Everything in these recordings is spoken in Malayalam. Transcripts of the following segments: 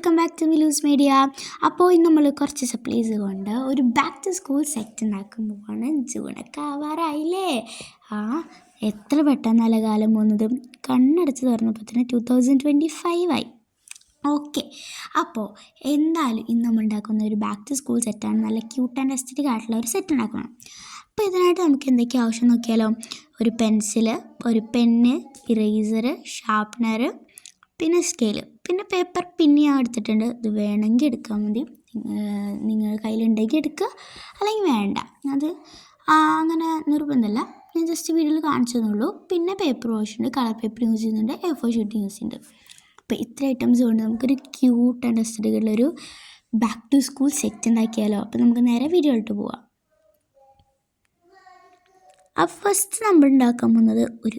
Welcome back to Milus media. അപ്പോൾ ഇന്ന് നമ്മൾ കുറച്ച് സപ്ലൈസ് കൊണ്ട് ഒരു ബാക്ക് ടു സ്കൂൾ സെറ്റ് ഉണ്ടാക്കാൻ പോവാണ്. ജൂണൊക്കെ ആവാറായില്ലേ? എത്ര പെട്ടെന്നല്ല കാലം പോകുന്നത്. കണ്ണടച്ച് തുറന്നപ്പോൾ തന്നെ 2025 ആയി. ഓക്കെ, അപ്പോൾ എന്തായാലും ഇന്ന് നമ്മൾ ഉണ്ടാക്കുന്ന ഒരു ബാക്ക് ടു സ്കൂൾ സെറ്റാണ്. നല്ല ക്യൂട്ട് ആൻഡ് എസ്തറ്റിക് ആയിട്ടുള്ള ഒരു സെറ്റ് ഉണ്ടാക്കണം. അപ്പോൾ ഇതിനായിട്ട് നമുക്ക് എന്തൊക്കെയാണ് ആവശ്യം നോക്കിയാലോ? ഒരു പെൻസില്, ഒരു പെന്ന്, ഇറേസർ, ഷാർപ്പ്നർ, പിന്നെ സ്കെയില്, പിന്നെ പേപ്പർ പിന്നെ ഞാൻ എടുത്തിട്ടുണ്ട്. ഇത് വേണമെങ്കിൽ എടുക്കാൻ മതി, നിങ്ങൾ കയ്യിലുണ്ടെങ്കിൽ എടുക്കുക, അല്ലെങ്കിൽ വേണ്ട. അത് അങ്ങനെ നിർബന്ധമല്ല, ഞാൻ ജസ്റ്റ് വീഡിയോയിൽ കാണിച്ചു തന്നുള്ളൂ. പിന്നെ പേപ്പർ വാഷ് ഉണ്ട്, കളർ പേപ്പർ യൂസ് ചെയ്യുന്നുണ്ട്, A4 ഷീറ്റ് യൂസ് ചെയ്യുന്നുണ്ട്. അപ്പോൾ ഇത്ര ഐറ്റംസ് കൊണ്ട് നമുക്കൊരു ക്യൂട്ട് ആൻഡ് എസ്തറ്റിക് ഉള്ളൊരു ബാക്ക് ടു സ്കൂൾ സെറ്റ് ഉണ്ടാക്കിയാലോ? അപ്പോൾ നമുക്ക് നേരെ വീഡിയോയിലോട്ട് പോവാം. ഫസ്റ്റ് നമ്മൾ ഉണ്ടാക്കാൻ പോകുന്നത് ഒരു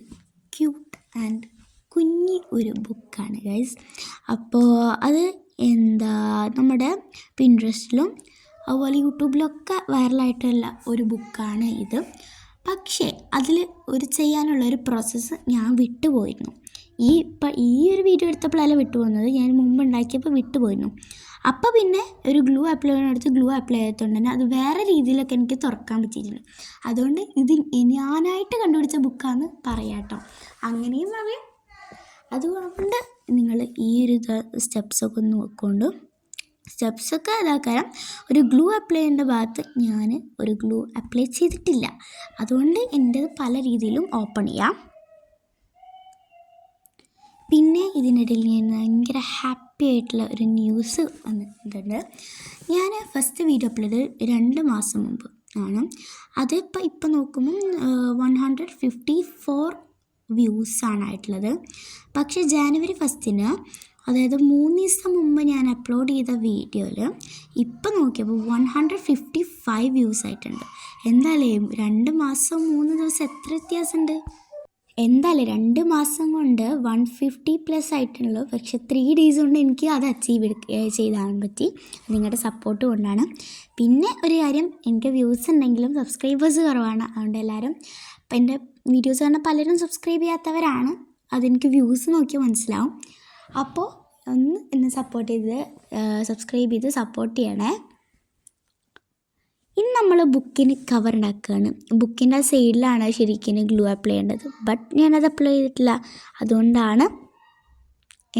ക്യൂട്ട് ആൻഡ് കുഞ്ഞി ഒരു ബുക്കാണ് ഗൈസ്. അപ്പോൾ അത് നമ്മുടെ പിൻട്രസ്റ്റിലും അതുപോലെ യൂട്യൂബിലൊക്കെ വൈറലായിട്ടുള്ള ഒരു ബുക്കാണ് ഇത്. പക്ഷേ അതിൽ ചെയ്യാനുള്ളൊരു പ്രോസസ്സ് ഞാൻ വിട്ടുപോയിരുന്നു. ഈ ഒരു വീഡിയോ എടുത്തപ്പോഴല്ല വിട്ടുപോകുന്നത്, ഞാൻ മുമ്പ് ഉണ്ടാക്കിയപ്പോൾ വിട്ടുപോയിരുന്നു. അപ്പോൾ പിന്നെ ഒരു ഗ്ലൂ അപ്ലൈ എടുത്ത് ഗ്ലൂ അപ്ലൈ ചെയ്തതുകൊണ്ട് തന്നെ അത് വേറെ രീതിയിലൊക്കെ എനിക്ക് തുറക്കാൻ പറ്റിയിട്ടുണ്ട്. അതുകൊണ്ട് ഇത് ഞാനായിട്ട് കണ്ടുപിടിച്ച ബുക്കാണെന്ന് പറയാം കേട്ടോ, അങ്ങനെയും പറയാം. അതുകൊണ്ട് നിങ്ങൾ ഈ ഒരു സ്റ്റെപ്സൊക്കെ ഒന്ന് നോക്കൊണ്ട്, സ്റ്റെപ്സൊക്കെ ഇതാക്കാം. ഒരു ഗ്ലൂ അപ്ലൈ ചെയ്യേണ്ട ഭാഗത്ത് ഞാൻ ഒരു ഗ്ലൂ അപ്ലൈ ചെയ്തിട്ടില്ല, അതുകൊണ്ട് എൻ്റെ പല രീതിയിലും ഓപ്പൺ ചെയ്യാം. പിന്നെ ഇതിനിടയിൽ ഞാൻ ഭയങ്കര ഹാപ്പി ആയിട്ടുള്ള ഒരു ന്യൂസ് വന്നിട്ടുണ്ട്. ഞാൻ ഫസ്റ്റ് വീഡിയോ അപ്ലോഡ് 2 മാസം മുമ്പ് ആണ്. അതിപ്പോൾ നോക്കുമ്പം 154 വ്യൂസാണ് ആയിട്ടുള്ളത്. പക്ഷേ ജാനുവരി 1 അതായത് 3 ദിവസം മുമ്പ് ഞാൻ അപ്ലോഡ് ചെയ്ത വീഡിയോയിൽ ഇപ്പോൾ നോക്കിയപ്പോൾ 155 വ്യൂസ് ആയിട്ടുണ്ട്. എന്തായാലും 2 മാസം 3 ദിവസം എത്ര വ്യത്യാസമുണ്ട്? എന്തായാലും 2 മാസം കൊണ്ട് 150+ ആയിട്ടുള്ളൂ. പക്ഷെ 3 ഡേയ്സ് കൊണ്ട് എനിക്ക് അത് അച്ചീവ് ചെയ്താൻ പറ്റി, നിങ്ങളുടെ സപ്പോർട്ട് കൊണ്ടാണ്. പിന്നെ ഒരു കാര്യം, എനിക്ക് വ്യൂസ് ഉണ്ടെങ്കിലും സബ്സ്ക്രൈബേഴ്സ് കുറവാണ്. അതുകൊണ്ട് എല്ലാവരും ഇപ്പം എൻ്റെ വീഡിയോസ് കാണുന്ന പലരും സബ്സ്ക്രൈബ് ചെയ്യാത്തവരാണ്, അതെനിക്ക് വ്യൂസ് നോക്കി മനസ്സിലാവും. അപ്പോൾ ഒന്ന് എന്നെ സപ്പോർട്ട് ചെയ്ത് സബ്സ്ക്രൈബ് ചെയ്ത് സപ്പോർട്ട് ചെയ്യണേ. ഇനി നമ്മൾ ബുക്കിന് കവർ ഉണ്ടാക്കുകയാണ്. ബുക്കിൻ്റെ സൈഡിലാണ് ശരിക്കും ഗ്ലൂ അപ്ലൈ ചെയ്യേണ്ടത്, ബട്ട് ഞാനത് അപ്ലൈ ചെയ്തിട്ടില്ല. അതുകൊണ്ടാണ്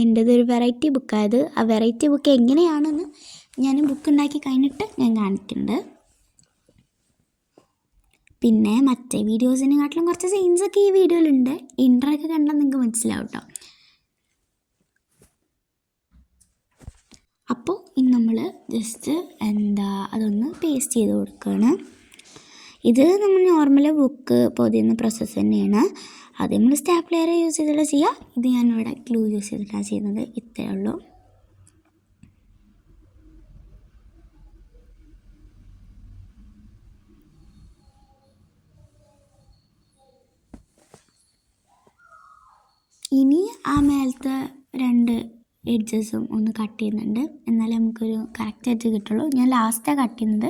എൻ്റേതൊരു വെറൈറ്റി ബുക്കായത്. ആ വെറൈറ്റി ബുക്ക് എങ്ങനെയാണെന്ന് ഞാൻ ബുക്ക് ഉണ്ടാക്കി കഴിഞ്ഞിട്ട് ഞാൻ കാണിക്കുന്നുണ്ട്. പിന്നെ മറ്റേ വീഡിയോസിനെക്കാട്ടിലും കുറച്ച് സീൻസൊക്കെ ഈ വീഡിയോയിലുണ്ട്. ഇൻട്രോ ഒക്കെ കണ്ടാൽ നിങ്ങൾക്ക് മനസ്സിലാവും കേട്ടോ. അപ്പോൾ ഇനി നമ്മൾ ജസ്റ്റ് അതൊന്ന് പേസ്റ്റ് ചെയ്ത് കൊടുക്കുകയാണ്. ഇത് നമ്മൾ നോർമൽ ബുക്ക് പൊതിയുന്ന പ്രോസസ്സ് തന്നെയാണ്. അത് നമ്മൾ സ്റ്റാപ്ലെയർ യൂസ് ചെയ്തിട്ട് ചെയ്യുക. ഇത് ഞാനിവിടെ ഗ്ലൂ യൂസ് ചെയ്തിട്ടാണ് ചെയ്യുന്നത്. ഇത്രയേ ഉള്ളൂ. ഇനി ആ മേലത്തെ 2 എഡ്ജസും ഒന്ന് കട്ട് ചെയ്യുന്നുണ്ട്, എന്നാലേ നമുക്കൊരു കറക്റ്റായിട്ട് കിട്ടുള്ളൂ. ഞാൻ ലാസ്റ്റാണ് കട്ട് ചെയ്യുന്നത്.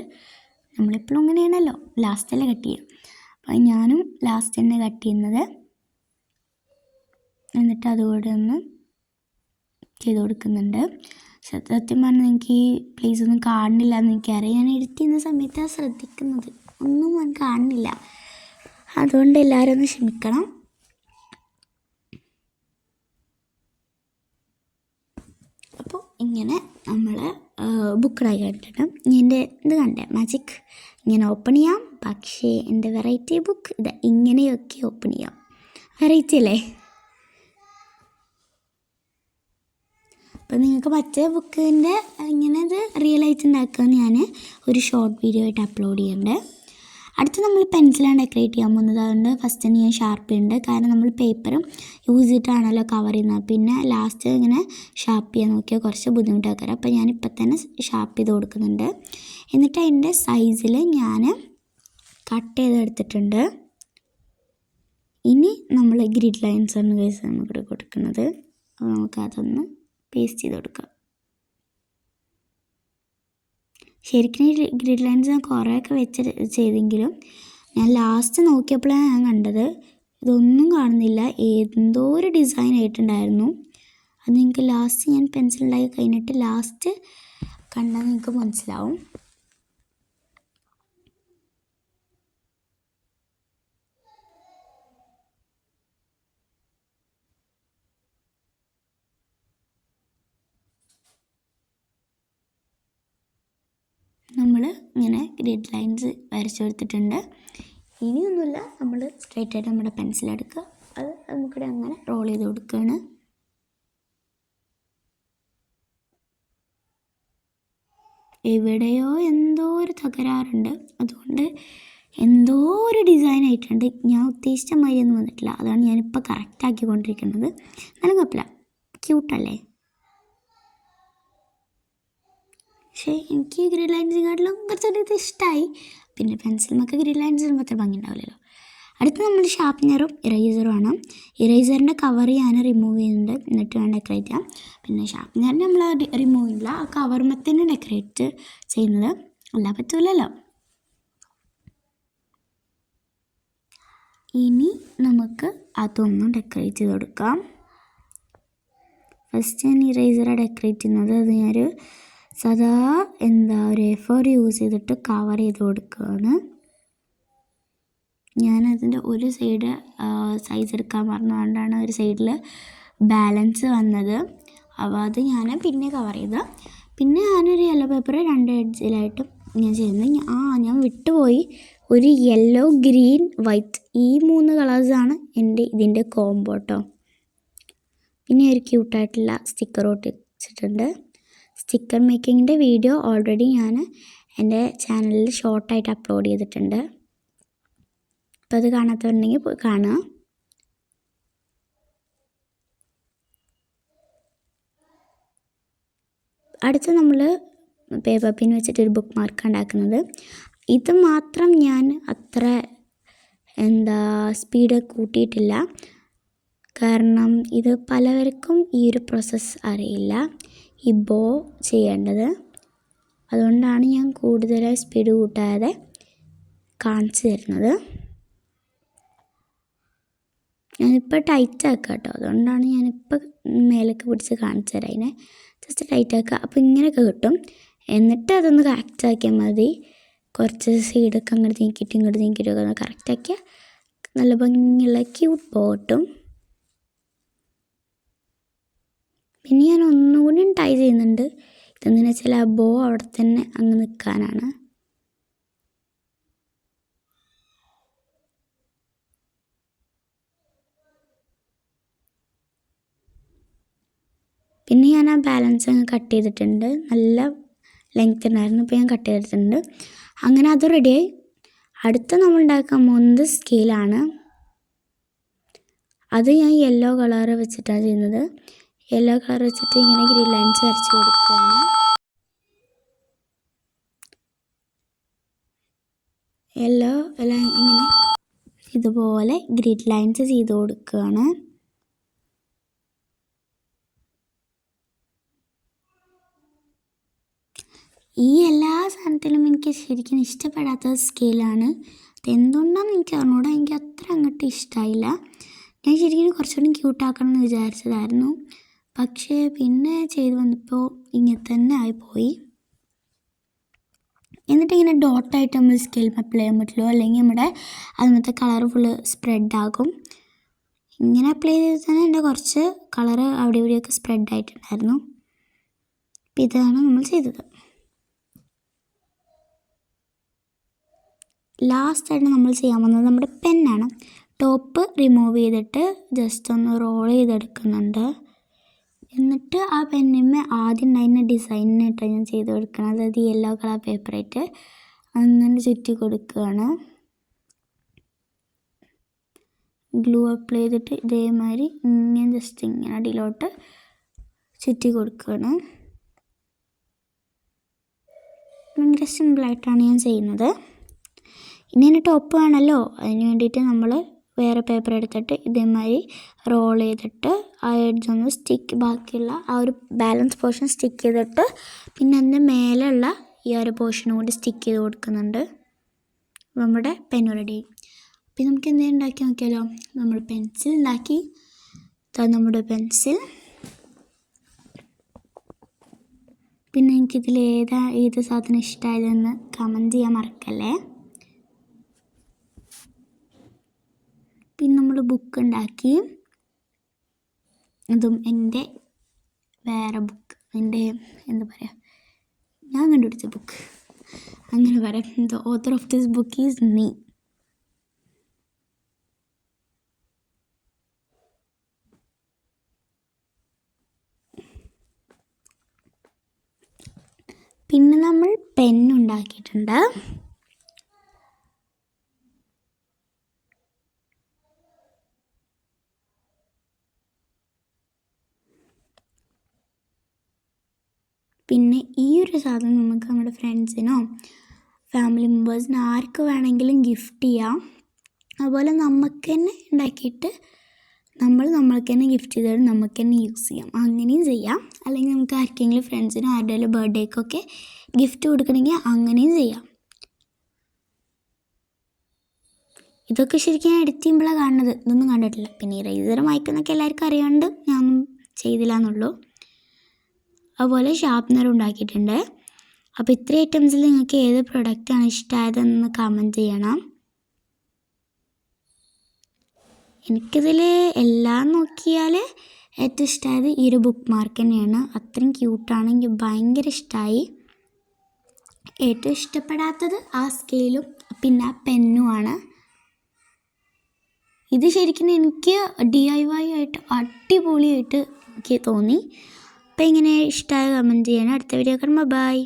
നമ്മളെപ്പോഴും അങ്ങനെയാണല്ലോ, ലാസ്റ്റല്ലേ കട്ട് ചെയ്യും. അപ്പോൾ ഞാനും ലാസ്റ്റ് തന്നെ കട്ട് ചെയ്യുന്നത്. എന്നിട്ട് അതുകൂടെ ഒന്ന് ചെയ്ത് കൊടുക്കുന്നുണ്ട്. സത്യം പറഞ്ഞാൽ എനിക്ക് ഈ പ്ലേസ് ഒന്നും കാണുന്നില്ല എന്ന് എനിക്കറിയാം. ഞാൻ എഡിറ്റ് ചെയ്യുന്ന സമയത്താണ് ശ്രദ്ധിക്കുന്നത്, ഒന്നും ഞാൻ കാണുന്നില്ല. അതുകൊണ്ട് എല്ലാവരും ഒന്ന് ക്ഷമിക്കണം. അപ്പോൾ ഇങ്ങനെ നമ്മൾ ബുക്കിലായി കണ്ടിട്ട് എൻ്റെ ഇത് കണ്ടേ മാജിക്, ഇങ്ങനെ ഓപ്പൺ ചെയ്യാം. പക്ഷേ എൻ്റെ വെറൈറ്റി ബുക്ക് ഇത് ഇങ്ങനെയൊക്കെ ഓപ്പൺ ചെയ്യാം. വെറൈറ്റി അല്ലേ? അപ്പോൾ നിങ്ങൾക്ക് മറ്റേ ബുക്കിൻ്റെ ഇങ്ങനെ ഇത് റിയൽ ആയിട്ട് ഉണ്ടാക്കാൻ ഞാൻ ഒരു ഷോർട്ട് വീഡിയോ ആയിട്ട് അപ്ലോഡ് ചെയ്യുന്നുണ്ട്. അടുത്ത് നമ്മൾ പെൻസിലാണ് ഡെക്കറേറ്റ് ചെയ്യാൻ പോകുന്നത്. അതുകൊണ്ട് ഫസ്റ്റ് തന്നെ ഞാൻ ഷാർപ്പ് ചെയ്യുന്നുണ്ട്. കാരണം നമ്മൾ പേപ്പർ യൂസ് ചെയ്തിട്ടാണല്ലോ കവർ ചെയ്യുന്നത്. പിന്നെ ലാസ്റ്റ് ഇങ്ങനെ ഷാർപ്പ് ചെയ്യാൻ നോക്കിയാൽ കുറച്ച് ബുദ്ധിമുട്ടൊക്കെ. അപ്പോൾ ഞാനിപ്പോൾ തന്നെ ഷാർപ്പ് ചെയ്ത് കൊടുക്കുന്നുണ്ട്. എന്നിട്ട് അതിൻ്റെ സൈസിൽ ഞാൻ കട്ട് ചെയ്തെടുത്തിട്ടുണ്ട്. ഇനി നമ്മൾ ഗ്രിഡ് ലൈൻസാണ് ഗൈസ് നമുക്കിവിടെ കൊടുക്കുന്നത്. അപ്പോൾ നമുക്കതൊന്ന് പേസ്റ്റ് ചെയ്ത് കൊടുക്കാം. ശരിക്കും ഗ്രിഡ് ലൈൻസ് ഞാൻ കുറേയൊക്കെ ചെയ്തെങ്കിലും ഞാൻ ലാസ്റ്റ് നോക്കിയപ്പോഴാണ് ഞാൻ കണ്ടത് ഇതൊന്നും കാണുന്നില്ല, എന്തോ ഒരു ഡിസൈൻ ആയിട്ടുണ്ടായിരുന്നു. അത് നിങ്ങൾക്ക് ലാസ്റ്റ് ഞാൻ പെൻസിലുണ്ടാക്കി കഴിഞ്ഞിട്ട് ലാസ്റ്റ് കണ്ടാൽ നിങ്ങൾക്ക് മനസ്സിലാവും. നമ്മൾ ഇങ്ങനെ ഗ്രിഡ് ലൈൻസ് വരച്ചു കൊടുത്തിട്ടുണ്ട്. ഇനിയൊന്നുമില്ല, നമ്മൾ സ്ട്രൈറ്റ് ആയിട്ട് നമ്മുടെ പെൻസിലെടുക്കുക, അത് നമുക്കിവിടെ അങ്ങനെ റോൾ ചെയ്ത് കൊടുക്കുകയാണ്. എവിടെയോ എന്തോ ഒരു തകരാറുണ്ട്, അതുകൊണ്ട് എന്തോ ഒരു ഡിസൈൻ ആയിട്ടുണ്ട്. ഞാൻ ഉദ്ദേശിച്ച മാതിരിയൊന്നും വന്നിട്ടില്ല, അതാണ് ഞാനിപ്പോൾ കറക്റ്റ് ആക്കിക്കൊണ്ടിരിക്കുന്നത്. എന്നാലും കുഴപ്പമില്ല, ക്യൂട്ടല്ലേ. പക്ഷേ എനിക്ക് ഗ്രിഡ് ലൈൻസിനെക്കാട്ടിലും കുറച്ചൊരു ഇത് ഇഷ്ടമായി. പിന്നെ പെൻസിലുമൊക്കെ ഗ്രിഡ് ലൈൻസ് ഇടുമ്പോൾ അത്ര ഭംഗി ഉണ്ടാവില്ലല്ലോ. അടുത്ത് നമ്മൾ ഷാർപ്പ്നറും ഇറേസറും ആണ്. ഇറേസറിൻ്റെ കവർ ഞാൻ റിമൂവ് ചെയ്യുന്നുണ്ട്, എന്നിട്ട് വേണം ഡെക്കറേറ്റ് ചെയ്യാം. പിന്നെ ഷാർപ്പ്നറിന് നമ്മൾ റിമൂവ് ചെയ്യില്ല, ആ കവറുമ്പോൾ തന്നെ ഡെക്കറേറ്റ് ചെയ്യുന്നത്, അല്ല പറ്റൂലല്ലോ. ഇനി നമുക്ക് അതൊന്നും ഡെക്കറേറ്റ് ചെയ്ത് കൊടുക്കാം. ഫസ്റ്റ് ഞാൻ ഇറേസറാണ് ഡെക്കറേറ്റ് ചെയ്യുന്നത്. അത് ഞാനൊരു സാധാ ഒരു A4 യൂസ് ചെയ്തിട്ട് കവർ ചെയ്ത് കൊടുക്കുകയാണ്. ഞാനതിൻ്റെ ഒരു സൈഡ് സൈസ് എടുക്കാൻ പറഞ്ഞതുകൊണ്ടാണ് ഒരു സൈഡിൽ ബാലൻസ് വന്നത്. അപ്പോൾ അത് ഞാൻ പിന്നെ കവർ ചെയ്ത്, പിന്നെ ഞാനൊരു യെല്ലോ പേപ്പർ 2 എഡ്ജിലായിട്ടും ഞാൻ ചെയ്യുന്നത്. ഞാൻ വിട്ടുപോയി, ഒരു യെല്ലോ, ഗ്രീൻ, വൈറ്റ്, ഈ 3 കളേഴ്സാണ് ഇതിൻ്റെ കോംബോ കേട്ടോ. പിന്നെ ഒരു ക്യൂട്ടായിട്ടുള്ള സ്റ്റിക്കർ ഒട്ടിച്ചിട്ടുണ്ട്. സ്റ്റിക്കർ മേക്കിങ്ങിൻ്റെ വീഡിയോ ഓൾറെഡി ഞാൻ എൻ്റെ ചാനലിൽ ഷോർട്ടായിട്ട് അപ്ലോഡ് ചെയ്തിട്ടുണ്ട്, അപ്പോൾ അത് കാണാത്തവരുണ്ടെങ്കിൽ പോയി കാണുക. അടുത്ത് നമ്മൾ പേപ്പർ പിൻ വെച്ചിട്ടൊരു ബുക്ക് മാർക്ക് ഉണ്ടാക്കുന്നത്. ഇത് മാത്രം ഞാൻ അത്ര സ്പീഡ് കൂട്ടിയിട്ടില്ല, കാരണം ഇത് പലവർക്കും ഈ ഒരു പ്രോസസ്സ് അറിയില്ല, ഈ ബോ ചെയ്യേണ്ടത്. അതുകൊണ്ടാണ് ഞാൻ കൂടുതലായി സ്പീഡ് കൂട്ടാതെ കാണിച്ചു തരുന്നത്. ഞാനിപ്പോൾ ടൈറ്റ് ആക്കുക കേട്ടോ, അതുകൊണ്ടാണ് ഞാനിപ്പോൾ മേലേക്ക് പിടിച്ച് കാണിച്ചു തരാം. അതിനെ ജസ്റ്റ് ടൈറ്റ് ആക്കുക, അപ്പോൾ ഇങ്ങനെയൊക്കെ കിട്ടും. എന്നിട്ട് അതൊന്ന് കറക്റ്റ് ആക്കിയാൽ മതി. കുറച്ച് സൈഡൊക്കെ അങ്ങോട്ട് നീക്കിയിട്ടൊക്കെ ഒന്ന് കറക്റ്റ് ആക്കിയാൽ നല്ല ഭംഗിയുള്ള ക്യൂട്ട് ബോ കിട്ടും. പിന്നെ ഞാൻ ഒന്നുകൂടി ടൈ ചെയ്യുന്നുണ്ട്. ഇതെന്താണെന്ന് വെച്ചാൽ ആ ബോ അവിടെ തന്നെ അങ്ങ് നിൽക്കാനാണ്. പിന്നെ ഞാൻ ആ ബാലൻസ് അങ്ങ് കട്ട് ചെയ്തിട്ടുണ്ട്, നല്ല ലെങ്ത് ഉണ്ടായിരുന്നു, ഇപ്പോൾ ഞാൻ കട്ട് ചെയ്തിട്ടുണ്ട്. അങ്ങനെ അത് റെഡിയായി. അടുത്ത നമ്മൾ ഉണ്ടാക്കാൻ പോകുന്നത് സ്കെയിലാണ്. അത് ഞാൻ യെല്ലോ കളർ വെച്ചിട്ടാണ് ചെയ്യുന്നത്. യെല്ലോ കളർ വെച്ചിട്ട് ഇങ്ങനെ ഗ്രിഡ് ലൈൻസ് വരച്ച് കൊടുക്കുകയാണ്. യെല്ലോ എല്ലാം ഇങ്ങനെ ഇതുപോലെ ഗ്രിഡ് ലൈൻസ് ചെയ്ത് കൊടുക്കുകയാണ്. ഈ എല്ലാ സാധനത്തിലും എനിക്ക് ശരിക്കും ഇഷ്ടപ്പെടാത്ത സ്കെയിലാണ്. അതെന്തുകൊണ്ടാണെന്ന് എനിക്ക് അറിഞ്ഞൂടാ, എനിക്ക് അത്ര അങ്ങോട്ട് ഇഷ്ടമായില്ല. ഞാൻ ശരിക്കും കുറച്ചുകൂടി ക്യൂട്ടാക്കണം എന്ന് വിചാരിച്ചതായിരുന്നു, പക്ഷേ പിന്നെ ചെയ്ത് വന്നപ്പോൾ ഇങ്ങനെ തന്നെ ആയിപ്പോയി. എന്നിട്ട് ഇങ്ങനെ ഡോട്ടായിട്ട് നമ്മൾ സ്കെയിൽ അപ്ലൈ ചെയ്യാൻ പറ്റുള്ളൂ, അല്ലെങ്കിൽ നമ്മുടെ അതിനകത്തെ കളർ ഫുള്ള് സ്പ്രെഡാകും. ഇങ്ങനെ അപ്ലൈ ചെയ്ത് തന്നെ എൻ്റെ കുറച്ച് കളറ് അവിടെ ഇവിടെയൊക്കെ സ്പ്രെഡായിട്ടുണ്ടായിരുന്നു. അപ്പോൾ ഇതാണ് നമ്മൾ ചെയ്തത്. ലാസ്റ്റായിട്ട് നമ്മൾ ചെയ്യാൻ പോകുന്നത് നമ്മുടെ പെന്നാണ്. ടോപ്പ് റിമൂവ് ചെയ്തിട്ട് ജസ്റ്റ് ഒന്ന് റോൾ ചെയ്തെടുക്കുന്നുണ്ട്. എന്നിട്ട് ആ പെന്നിന്മേൽ ആദ്യം ഉണ്ടായിരുന്ന ഡിസൈനായിട്ട് ഞാൻ ചെയ്ത് കൊടുക്കണം. അതായത് യെല്ലോ കളർ പേപ്പറായിട്ട് അങ്ങനെ ചുറ്റി കൊടുക്കുകയാണ്. ഗ്ലൂ അപ്ലൈ ചെയ്തിട്ട് ഇതേമാതിരി ഇങ്ങനെ ജസ്റ്റ് ഇങ്ങനെ അടിയിലോട്ട് ചുറ്റി കൊടുക്കുകയാണ്. ഭയങ്കര സിമ്പിളായിട്ടാണ് ഞാൻ ചെയ്യുന്നത്. ഇനി എൻ്റെ ടോപ്പ് വേണമല്ലോ, അതിന് വേണ്ടിയിട്ട് നമ്മൾ വേറെ പേപ്പർ എടുത്തിട്ട് ഇതേമാതിരി റോൾ ചെയ്തിട്ട് ആ എഡ്ജൊന്ന് ബാക്കിയുള്ള ആ ഒരു ബാലൻസ് പോർഷൻ സ്റ്റിക്ക് ചെയ്തിട്ട് പിന്നെ അതിൻ്റെ മേലെയുള്ള ഈ ഒരു പോർഷനും കൂടി സ്റ്റിക്ക് ചെയ്ത് കൊടുക്കുന്നുണ്ട്. നമ്മുടെ പെൻ റെഡി. അപ്പോൾ നമുക്ക് എന്തെങ്കിലും ഉണ്ടാക്കി നോക്കിയാലോ. നമ്മൾ പെൻസിൽ ഉണ്ടാക്കി, നമ്മുടെ പെൻസിൽ പിന്നെ എനിക്കിതിൽ ഏത് സാധനം ഇഷ്ടമായതെന്ന് കമൻറ്റ് ചെയ്യാൻ മറക്കല്ലേ. പിന്നെ നമ്മൾ ബുക്ക് ഉണ്ടാക്കി. അതും എൻ്റെ വേറെ ബുക്ക്, എൻ്റെ എന്താ പറയുക, ഞാൻ കണ്ടുപിടിച്ച ബുക്ക് അങ്ങനെ പറയാം. The author of this book is me. പിന്നെ നമ്മൾ പെന്നുണ്ടാക്കിയിട്ടുണ്ട്. പിന്നെ ഈ ഒരു സാധനം നമുക്ക് നമ്മുടെ ഫ്രണ്ട്സിനോ ഫാമിലി മെമ്പേഴ്സിനോ ആർക്ക് വേണമെങ്കിലും ഗിഫ്റ്റ് ചെയ്യാം. അതുപോലെ നമുക്ക് തന്നെ ഉണ്ടാക്കിയിട്ട് നമ്മൾക്ക് തന്നെ ഗിഫ്റ്റ് ചെയ്തിട്ട് നമുക്ക് തന്നെ യൂസ് ചെയ്യാം, അങ്ങനെയും ചെയ്യാം. അല്ലെങ്കിൽ നമുക്ക് ആർക്കെങ്കിലും ഫ്രണ്ട്സിനോ ആരുടെയും ബർത്ത്ഡേക്കൊക്കെ ഗിഫ്റ്റ് കൊടുക്കണമെങ്കിൽ അങ്ങനെയും ചെയ്യാം. ഇതൊക്കെ ശരിക്കും എഡിറ്റ് ചെയ്യുമ്പോഴാണ് കാണുന്നത്, ഇതൊന്നും കണ്ടിട്ടില്ല. പിന്നെ ഈ റൈസറും മൈക്കെന്നൊക്കെ എല്ലാവർക്കും അറിയാണ്ട് ഞാനൊന്നും ചെയ്തില്ല എന്നുള്ളൂ. അതുപോലെ ഷാർപ്നർ ഉണ്ടാക്കിയിട്ടുണ്ട്. അപ്പോൾ ഇത്രയും ഐറ്റംസിൽ നിങ്ങൾക്ക് ഏത് പ്രൊഡക്റ്റാണ് ഇഷ്ടമായതെന്ന് കമൻറ്റ് ചെയ്യണം. എനിക്കിതിൽ എല്ലാം നോക്കിയാൽ ഏറ്റവും ഇഷ്ടമായത് ഈ ഒരു ബുക്ക് മാർക്ക് തന്നെയാണ്. അത്രയും ക്യൂട്ടാണ്, എനിക്ക് ഭയങ്കര ഇഷ്ടമായി. ഏറ്റവും ഇഷ്ടപ്പെടാത്തത് ആ സ്കെയിലും പിന്നെ ആ പെന്നുമാണ്. ഇത് ശരിക്കും എനിക്ക് DIY ആയിട്ട് അടിപൊളിയായിട്ട് എനിക്ക് തോന്നി. അപ്പോൾ ഇങ്ങനെ ഇഷ്ടമായ കമൻറ്റ് ചെയ്യണം. അടുത്ത വീഡിയോ കാണുമ്പോൾ ബൈ.